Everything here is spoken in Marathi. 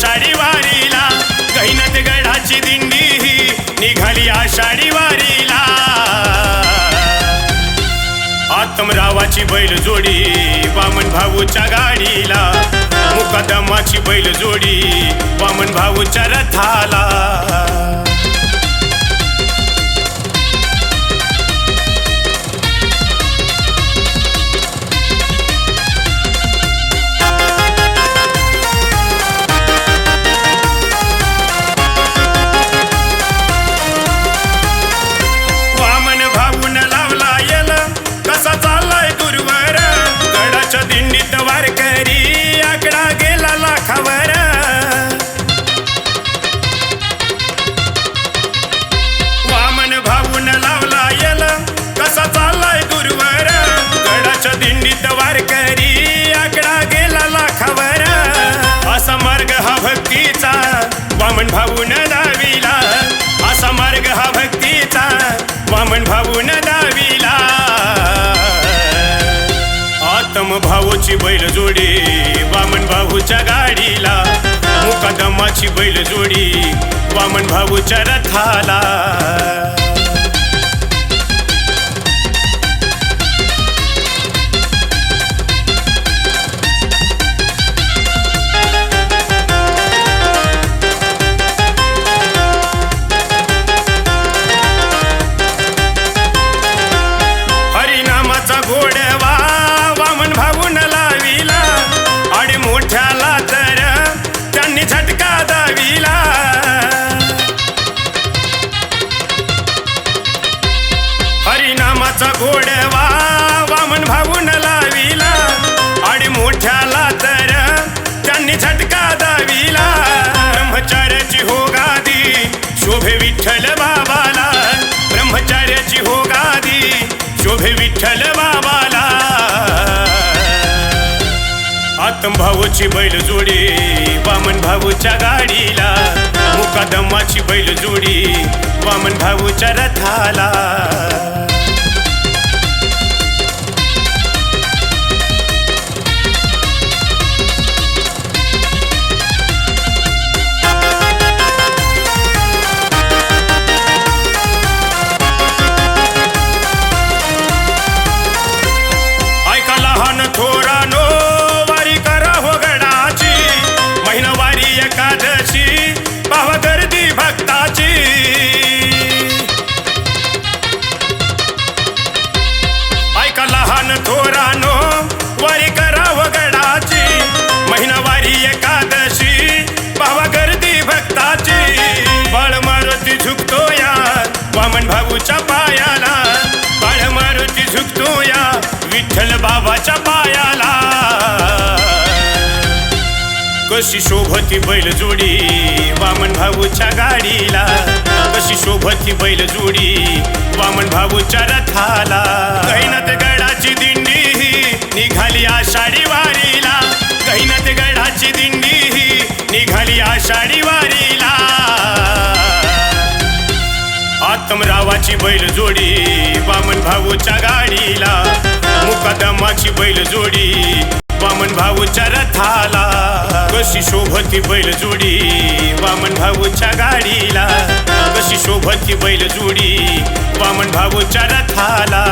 आषाढी वारीला, गहिनत गडाची दिंडी निघाली आषाढी वारीला। आत्मरावाची बैलजोडी वामन भाऊच्या गाडीला, मुकादमाची बैलजोडी वामन भाऊच्या रथाला। वामन भाऊन दाविला, असा मार्ग हा भक्तीचा वामन भाऊन दाविला। आत्म भाऊची बैलजोडी वामन भाऊच्या गाडीला, मुकादमाची बैलजोडी वामन भाऊच्या रथाला। हरिनामाचा घोडवा वामन भाऊन लाविला, आणि मोठ्याला तर त्यांनी झटका दाविला। ब्रह्मचार्याची हो गादी शोभे विठ्ठल बाबाला, ब्रह्मचार्याची हो गादी शोभे विठ्ठल बाबाला। आत्मभाऊची बैलजोडी वामन भाऊच्या गाडीला, मुकादमाची बैलजोडी वामन भाऊच्या रथाला। वामन भाऊच्या पायाला बाळ मारुती झुकतो या विठ्ठल बाबाच्या पायाला। कशी शोभती बैलजोडी वामन भाऊच्या गाडीला, कशी शोभती बैलजोडी वामन भाऊच्या रथाला। गहिनत गडाची दिंडी निघाली आषाढी वारीला, गहिनत गडाची दिंडी निघाली आषाढी वारीला। आत्मरावाची बैलजोडी वामन भाऊच्या गाडीला, मुकादमाची बैलजोडी वामन भाऊच्या रथाला। कशी शोभती बैलजोडी वामन भाऊच्या गाडीला, कशी शोभती बैलजोडी वामन भाऊच्या रथाला।